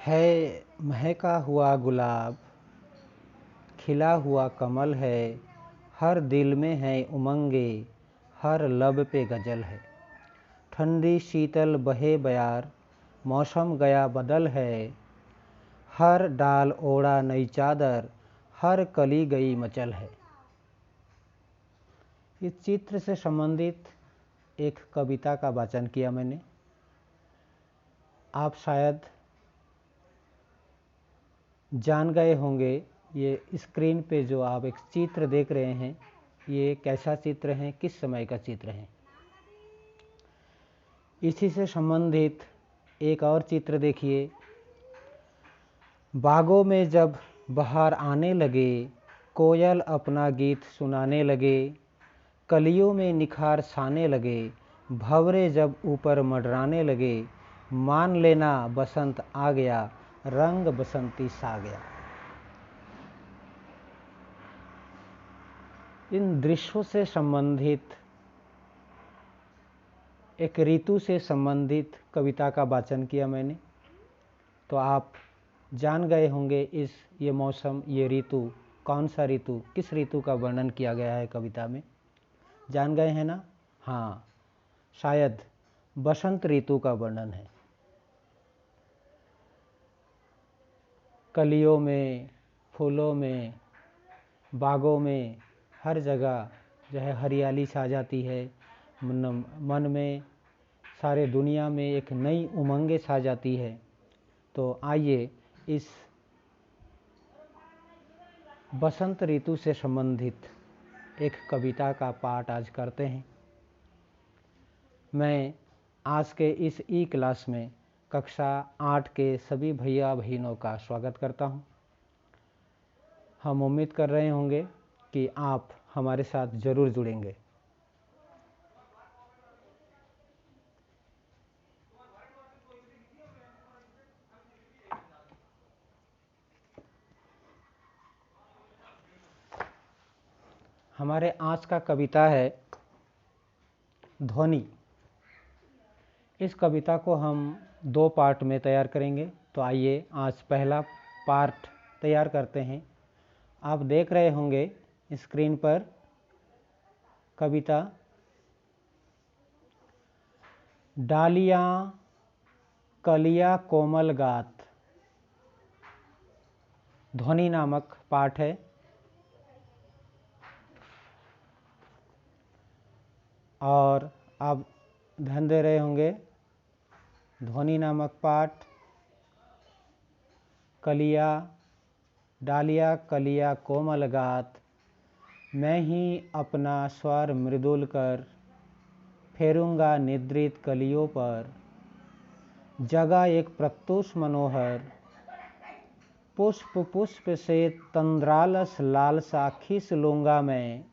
है महका हुआ गुलाब, खिला हुआ कमल है। हर दिल में है उमंगे, हर लब पे गजल है। ठंडी शीतल बहे बयार, मौसम गया बदल है। हर डाल ओढ़ा नई चादर, हर कली गई मचल है। इस चित्र से संबंधित एक कविता का वाचन किया मैंने। आप शायद जान गए होंगे, ये स्क्रीन पे जो आप एक चित्र देख रहे हैं, ये कैसा चित्र है, किस समय का चित्र है। इसी से संबंधित एक और चित्र देखिए। बागों में जब बहार आने लगे, कोयल अपना गीत सुनाने लगे। कलियों में निखार छाने लगे, भंवरे जब ऊपर मंडराने लगे। मान लेना बसंत आ गया, रंग बसंती सा गया। इन दृश्यों से संबंधित एक ऋतु से संबंधित कविता का वाचन किया मैंने। तो आप जान गए होंगे ये मौसम, ये ऋतु, कौन सा ऋतु, किस ऋतु का वर्णन किया गया है कविता में। जान गए हैं ना? हाँ, शायद बसंत ऋतु का वर्णन है। कलियों में, फूलों में, बागों में, हर जगह जो है हरियाली छा जाती है। मन में, सारे दुनिया में एक नई उमंगे छा जाती है। तो आइए इस बसंत ऋतु से संबंधित एक कविता का पाठ आज करते हैं। मैं आज के इस ई क्लास में कक्षा 8 के सभी भैया बहनों का स्वागत करता हूं। हम उम्मीद कर रहे होंगे कि आप हमारे साथ ज़रूर जुड़ेंगे। हमारे आज का कविता है ध्वनि। इस कविता को हम 2 पार्ट में तैयार करेंगे। तो आइए आज पहला पार्ट तैयार करते हैं। आप देख रहे होंगे स्क्रीन पर कविता। डालियाँ कलियाँ कोमल गात, ध्वनि नामक पाठ है। और आप ध्यान दे रहे होंगे, ध्वनि नामक पाठ, कलिया, डालिया कलिया कोमल गात, मैं ही अपना स्वर मृदुल कर फेरूंगा निद्रित कलियों पर। जगा एक प्रत्युष मनोहर, पुष्प पुष्प से तंद्रालस लालसा खींच लूंगा मैं।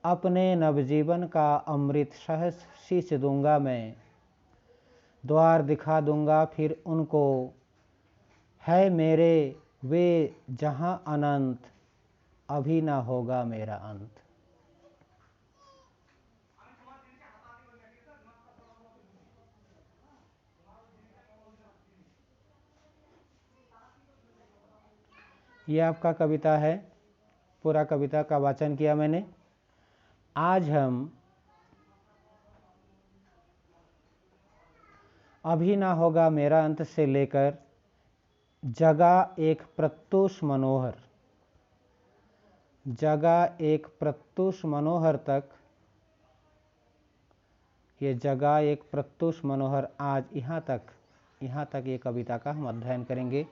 अपने नवजीवन का अमृत सहस सींच दूंगा मैं। द्वार दिखा दूंगा फिर उनको, है मेरे वे जहां अनंत, अभी ना होगा मेरा अंत। ये आपका कविता है। पूरा कविता का वाचन किया मैंने। आज हम अभी ना होगा मेरा अंत से लेकर जगा एक प्रत्युष मनोहर, जगा एक प्रत्युष मनोहर तक, ये जगा एक प्रत्युष मनोहर, आज यहाँ तक ये कविता का हम अध्ययन करेंगे।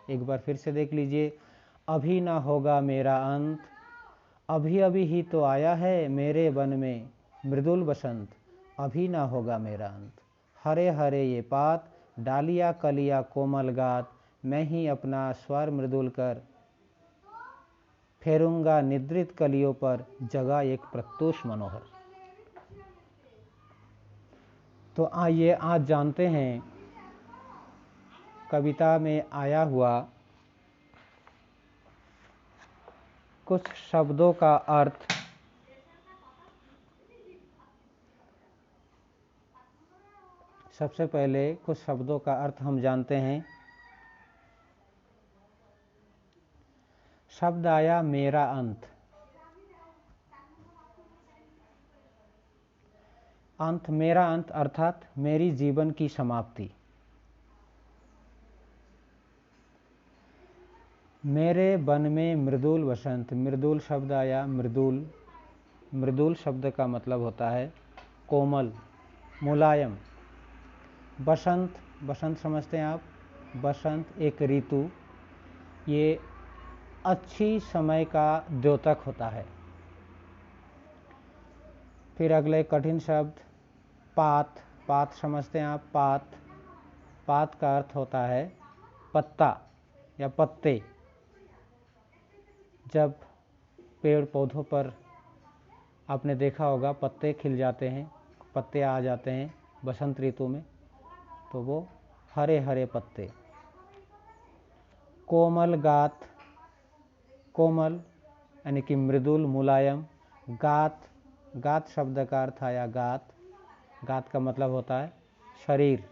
एक बार फिर से देख लीजिए। अभी ना होगा मेरा अंत, अभी अभी ही तो आया है मेरे वन में मृदुल बसंत, अभी ना होगा मेरा अंत। हरे हरे ये पात, डालिया कलिया कोमल गात, मैं ही अपना स्वर मृदुल कर फेरूंगा निद्रित कलियों पर। जगा एक प्रत्युष मनोहर। तो आइए आज जानते हैं कविता में आया हुआ कुछ शब्दों का अर्थ। सबसे पहले कुछ शब्दों का अर्थ हम जानते हैं। शब्द आया मेरा अंत। अंत, मेरा अंत अर्थात मेरी जीवन की समाप्ति। मेरे वन में मृदुल वसंत, मृदुल शब्द आया मृदुल। मृदुल शब्द का मतलब होता है कोमल, मुलायम। बसंत, बसंत समझते हैं आप, बसंत एक ऋतु, ये अच्छी समय का द्योतक होता है। फिर अगले कठिन शब्द पात, पात समझते हैं आप, पात। पात का अर्थ होता है पत्ता या पत्ते। जब पेड़ पौधों पर आपने देखा होगा पत्ते खिल जाते हैं, पत्ते आ जाते हैं बसंत ऋतु में, तो वो हरे हरे पत्ते। कोमल गात, कोमल यानी कि मृदुल मुलायम। गात, गात शब्द का अर्थ आया गात। गात का मतलब होता है शरीर।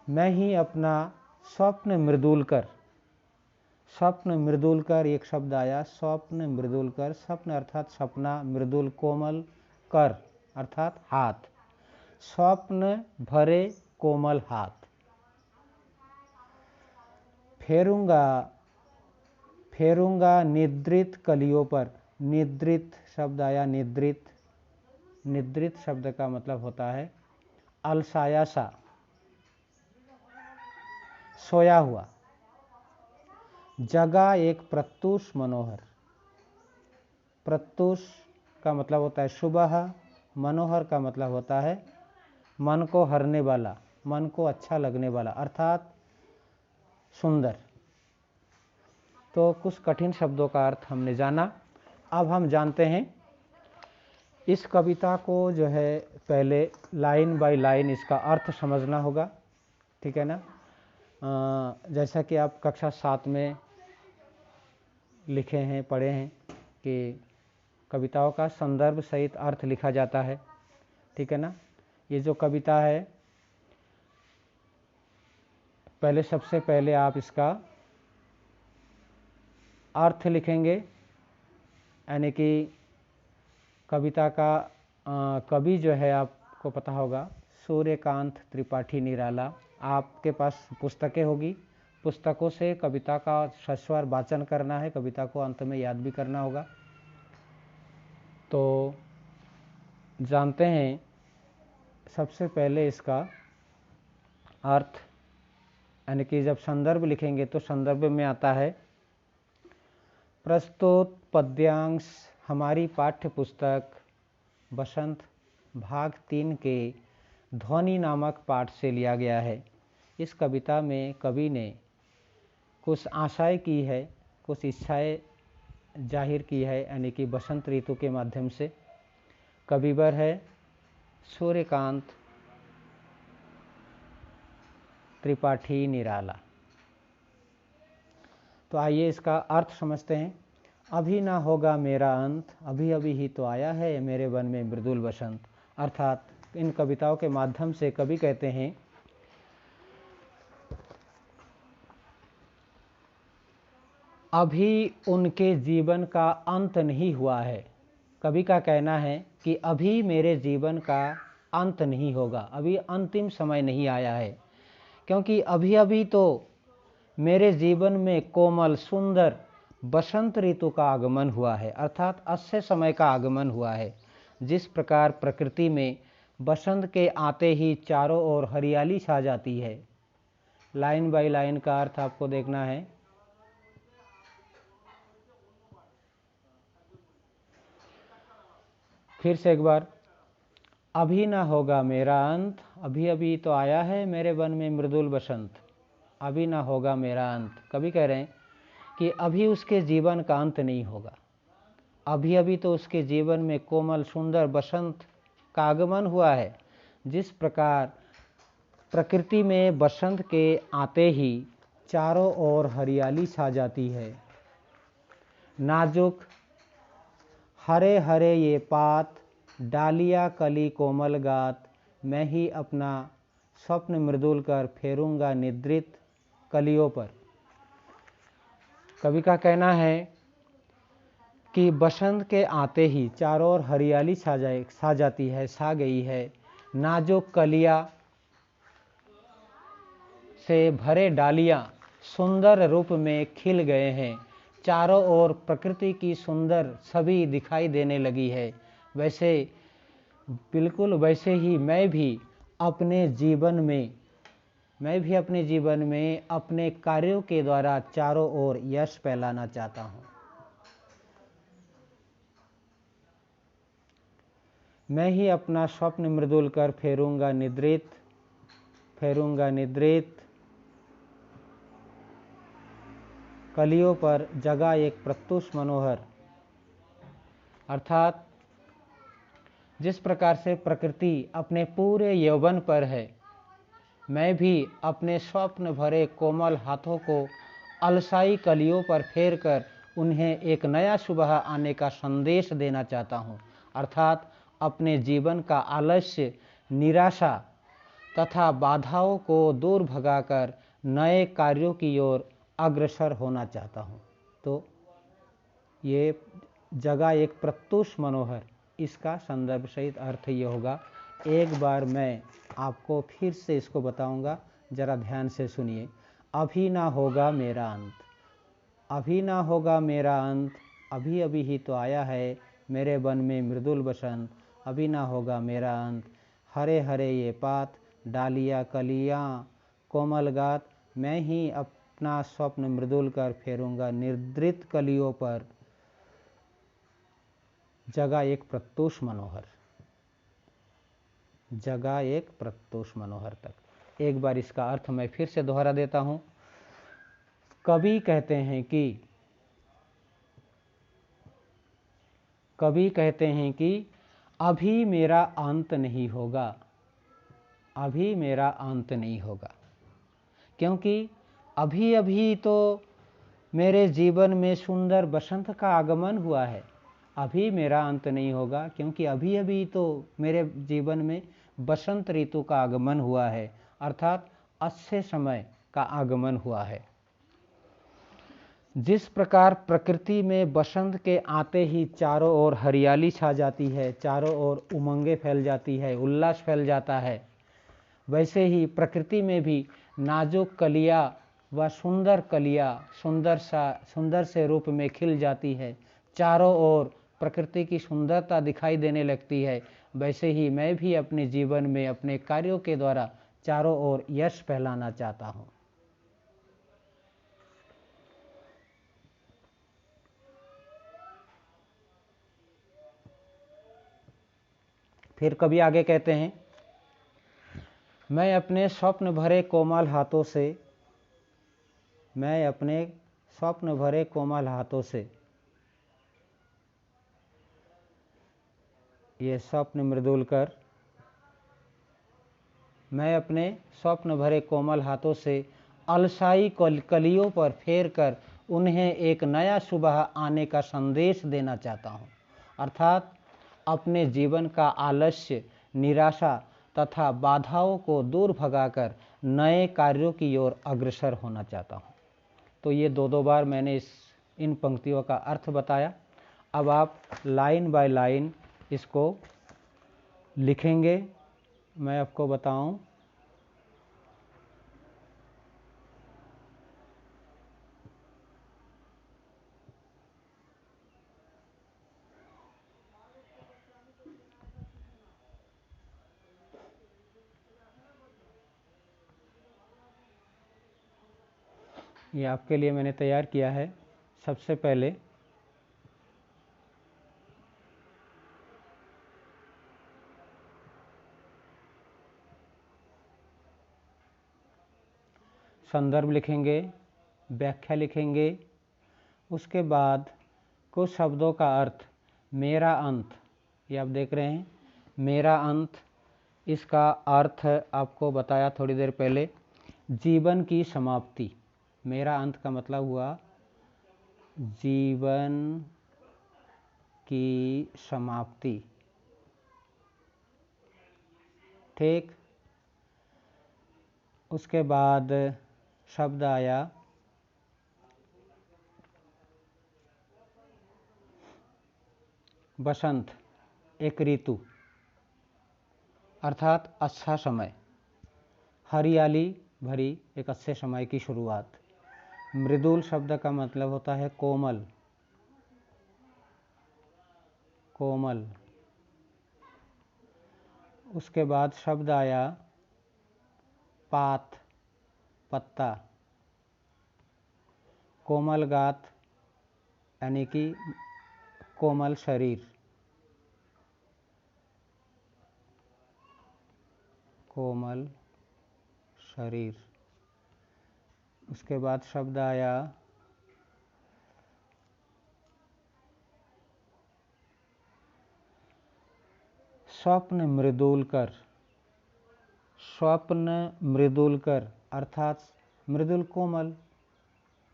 मैं ही अपना स्वप्न मृदुल कर, स्वप्न मृदुल कर एक शब्द आया, स्वप्न मृदुल कर। स्वप्न अर्थात सपना, मृदुल कोमल, कर अर्थात हाथ। स्वप्न भरे कोमल हाथ। फेरूंगा, फेरूंगा निद्रित कलियों पर। निद्रित शब्द आया निद्रित। निद्रित शब्द का मतलब होता है अलसाया सा, सोया हुआ। जगा एक प्रत्युष मनोहर। प्रत्युष का मतलब होता है सुबह, मनोहर का मतलब होता है मन को हरने वाला, मन को अच्छा लगने वाला अर्थात सुंदर। तो कुछ कठिन शब्दों का अर्थ हमने जाना। अब हम जानते हैं इस कविता को जो है पहले लाइन बाय लाइन इसका अर्थ समझना होगा, ठीक है ना। जैसा कि आप कक्षा 7 में लिखे हैं, पढ़े हैं कि कविताओं का संदर्भ सहित अर्थ लिखा जाता है, ठीक है ना। ये जो कविता है पहले, सबसे पहले आप इसका अर्थ लिखेंगे, यानी कि कविता का कवि जो है आपको पता होगा सूर्यकांत त्रिपाठी निराला। आपके पास पुस्तकें होगी, पुस्तकों से कविता का सस्वर वाचन करना है, कविता को अंत में याद भी करना होगा। तो जानते हैं सबसे पहले इसका अर्थ, यानी कि जब संदर्भ लिखेंगे तो संदर्भ में आता है प्रस्तुत पद्यांश हमारी पाठ्य पुस्तक बसंत भाग 3 के ध्वनि नामक पाठ से लिया गया है। इस कविता में कवि ने कुछ आशाएं की है, कुछ इच्छाएं जाहिर की है, यानी कि बसंत ऋतु के माध्यम से। कविवर है सूर्यकांत त्रिपाठी निराला। तो आइए इसका अर्थ समझते हैं। अभी ना होगा मेरा अंत, अभी अभी ही तो आया है मेरे वन में मृदुल बसंत। अर्थात इन कविताओं के माध्यम से कवि कहते हैं अभी उनके जीवन का अंत नहीं हुआ है। कवि का कहना है कि अभी मेरे जीवन का अंत नहीं होगा, अभी अंतिम समय नहीं आया है, क्योंकि अभी अभी तो मेरे जीवन में कोमल सुंदर बसंत ऋतु का आगमन हुआ है, अर्थात अच्छे समय का आगमन हुआ है। जिस प्रकार प्रकृति में बसंत के आते ही चारों ओर हरियाली छा जाती है। लाइन बाय लाइन का अर्थ आपको देखना है। फिर से एक बार, अभी ना होगा मेरा अंत, अभी अभी तो आया है मेरे वन में मृदुल बसंत। अभी ना होगा मेरा अंत, कभी कह रहे हैं कि अभी उसके जीवन का अंत नहीं होगा, अभी अभी तो उसके जीवन में कोमल सुंदर बसंत का आगमन हुआ है। जिस प्रकार प्रकृति में बसंत के आते ही चारों ओर हरियाली छा जाती है, नाजुक हरे हरे ये पात, डालिया कली कोमल गात, मैं ही अपना स्वप्न मृदुल कर फेरूंगा निद्रित कलियों पर। कवि का कहना है कि बसंत के आते ही चारों ओर हरियाली छा जाती है, छा गई है। नाजुक कलियां से भरे डालियां सुंदर रूप में खिल गए हैं। चारों ओर प्रकृति की सुंदर छवि दिखाई देने लगी है। वैसे बिल्कुल वैसे ही मैं भी अपने जीवन में अपने कार्यों के द्वारा चारों ओर यश फैलाना चाहता हूँ। मैं ही अपना स्वप्न मृदुल कर फेरूंगा निद्रित कलियों पर जगा एक प्रत्युष मनोहर। अर्थात जिस प्रकार से प्रकृति अपने पूरे यौवन पर है, मैं भी अपने स्वप्न भरे कोमल हाथों को अलसाई कलियों पर फेर कर उन्हें एक नया सुबह आने का संदेश देना चाहता हूँ। अर्थात अपने जीवन का आलस्य, निराशा तथा बाधाओं को दूर भगाकर नए कार्यों की ओर अग्रसर होना चाहता हूँ। तो ये जगह एक प्रत्युष मनोहर, इसका संदर्भ सहित अर्थ ये होगा। एक बार मैं आपको फिर से इसको बताऊंगा, जरा ध्यान से सुनिए। अभी ना होगा मेरा अंत, अभी ना होगा मेरा अंत, अभी अभी ही तो आया है मेरे वन में मृदुल बसंत। अभी ना होगा मेरा अंत, हरे हरे ये पात, डालियाँ कलियाँ कोमल गात, मैं ही अपना स्वप्न मृदुल कर फेरूंगा निद्रित कलियों पर जगह एक प्रत्युष मनोहर, जगह एक प्रत्युष मनोहर तक। एक बार इसका अर्थ मैं फिर से दोहरा देता हूं। कवि कहते हैं कि अभी मेरा अंत नहीं होगा, अभी मेरा अंत नहीं होगा, क्योंकि अभी अभी तो मेरे जीवन में सुंदर बसंत का आगमन हुआ है। अभी मेरा अंत नहीं होगा, क्योंकि अभी अभी तो मेरे जीवन में बसंत ऋतु का आगमन हुआ है, अर्थात अच्छे समय का आगमन हुआ है। जिस प्रकार प्रकृति में बसंत के आते ही चारों ओर हरियाली छा जाती है, चारों ओर उमंगें फैल जाती है, उल्लास फैल जाता है, वैसे ही प्रकृति में भी नाजुक कलियां व सुंदर कलियां सुंदर से रूप में खिल जाती है। चारों ओर प्रकृति की सुंदरता दिखाई देने लगती है। वैसे ही मैं भी अपने जीवन में अपने कार्यों के द्वारा चारों ओर यश फैलाना चाहता हूँ। फिर कभी आगे कहते हैं, मैं अपने स्वप्न भरे कोमल हाथों से, मैं अपने स्वप्न भरे कोमल हाथों से, ये स्वप्न मृदुल कर, मैं अपने स्वप्न भरे कोमल हाथों से अलसाई कलियों पर फेर कर उन्हें एक नया सुबह आने का संदेश देना चाहता हूँ। अर्थात अपने जीवन का आलस्य, निराशा तथा बाधाओं को दूर भगाकर नए कार्यों की ओर अग्रसर होना चाहता हूँ। तो ये दो बार मैंने इन पंक्तियों का अर्थ बताया। अब आप लाइन बाय लाइन इसको लिखेंगे। मैं आपको बताऊं, ये आपके लिए मैंने तैयार किया है। सबसे पहले संदर्भ लिखेंगे, व्याख्या लिखेंगे, उसके बाद कुछ शब्दों का अर्थ। मेरा अंत, ये आप देख रहे हैं, मेरा अंत, इसका अर्थ आपको बताया थोड़ी देर पहले, जीवन की समाप्ति। मेरा अंत का मतलब हुआ जीवन की समाप्ति। ठीक, उसके बाद शब्द आया बसंत एक ऋतु अर्थात अच्छा समय, हरियाली भरी एक अच्छे समय की शुरुआत। मृदुल शब्द का मतलब होता है कोमल, कोमल। उसके बाद शब्द आया पात, पत्ता। कोमल गात यानी कि कोमल शरीर, कोमल शरीर। उसके बाद शब्द आया स्वप्न मृदुलकर, स्वप्न मृदुलकर अर्थात मृदुल कोमल।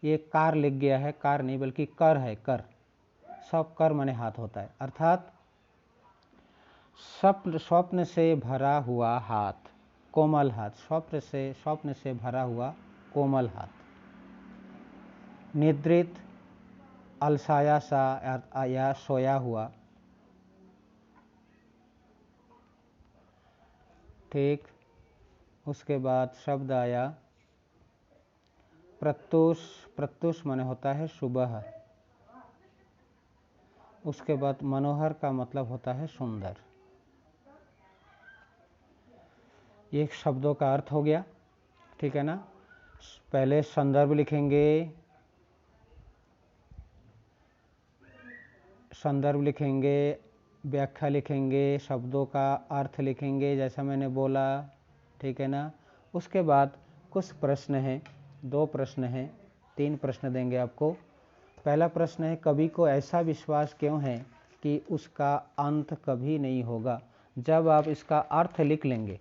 ये कार लिख गया है, कार नहीं बल्कि कर है, कर। सब कर माने हाथ होता है, अर्थात स्वप्न से भरा हुआ हाथ, कोमल हाथ। स्वप्न से भरा हुआ कोमल हाथ। निद्रित, अलसाया सा या सोया हुआ। ठीक। उसके बाद शब्द आया प्रत्युष, प्रत्युष माने होता है सुबह। उसके बाद मनोहर का मतलब होता है सुंदर। ये शब्दों का अर्थ हो गया, ठीक है ना। पहले संदर्भ लिखेंगे, संदर्भ लिखेंगे, व्याख्या लिखेंगे, शब्दों का अर्थ लिखेंगे जैसा मैंने बोला, ठीक है ना। उसके बाद कुछ प्रश्न हैं, 2 प्रश्न हैं, 3 प्रश्न देंगे आपको। पहला प्रश्न है कवि को ऐसा विश्वास क्यों है कि उसका अंत कभी नहीं होगा। जब आप इसका अर्थ लिख लेंगे,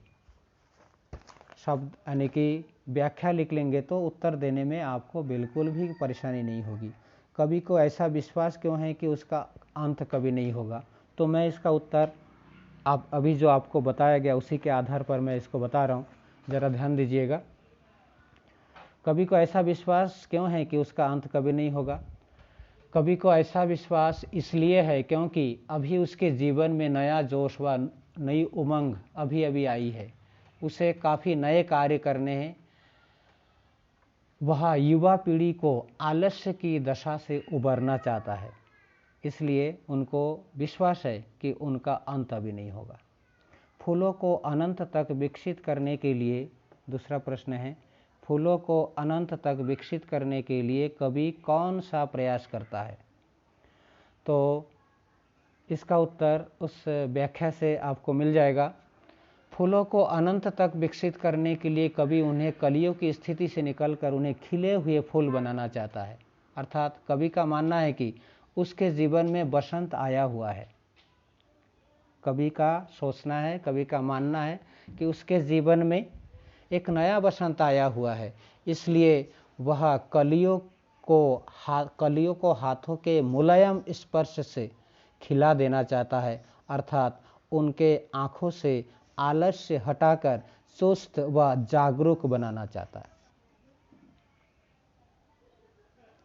शब्द यानी कि व्याख्या लिख लेंगे, तो उत्तर देने में आपको बिल्कुल भी परेशानी नहीं होगी। कवि को ऐसा विश्वास क्यों है कि उसका अंत कभी नहीं होगा, तो मैं इसका उत्तर आप अभी जो आपको बताया गया उसी के आधार पर मैं इसको बता रहा हूँ, ज़रा ध्यान दीजिएगा। कवि को ऐसा विश्वास क्यों है कि उसका अंत कभी नहीं होगा। कवि को ऐसा विश्वास इसलिए है क्योंकि अभी उसके जीवन में नया जोश व नई उमंग अभी अभी आई है। उसे काफ़ी नए कार्य करने हैं। वह युवा पीढ़ी को आलस्य की दशा से उबरना चाहता है, इसलिए उनको विश्वास है कि उनका अंत अभी नहीं होगा। फूलों को अनंत तक विकसित करने के लिए, दूसरा प्रश्न है, फूलों को अनंत तक विकसित करने के लिए कवि कौन सा प्रयास करता है। तो इसका उत्तर उस व्याख्या से आपको मिल जाएगा। फूलों को अनंत तक विकसित करने के लिए कवि उन्हें कलियों की स्थिति से निकलकर उन्हें खिले हुए फूल बनाना चाहता है। अर्थात कवि का मानना है कि उसके जीवन में बसंत आया हुआ है। कवि का सोचना है, कवि का मानना है कि उसके जीवन में एक नया बसंत आया हुआ है, इसलिए वह कलियों को हाथों के मुलायम स्पर्श से खिला देना चाहता है। अर्थात उनके आँखों से आलस्य हटाकर चुस्त व जागरूक बनाना चाहता है।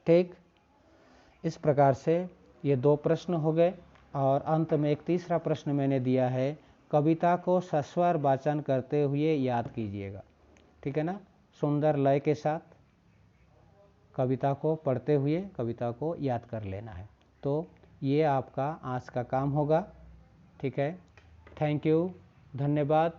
ठीक, इस प्रकार से ये 2 प्रश्न हो गए और अंत में एक तीसरा प्रश्न मैंने दिया है, कविता को सस्वर वाचन करते हुए याद कीजिएगा। ठीक है ना, सुंदर लय के साथ कविता को पढ़ते हुए कविता को याद कर लेना है। तो ये आपका आज का काम होगा। ठीक है, थैंक यू, धन्यवाद।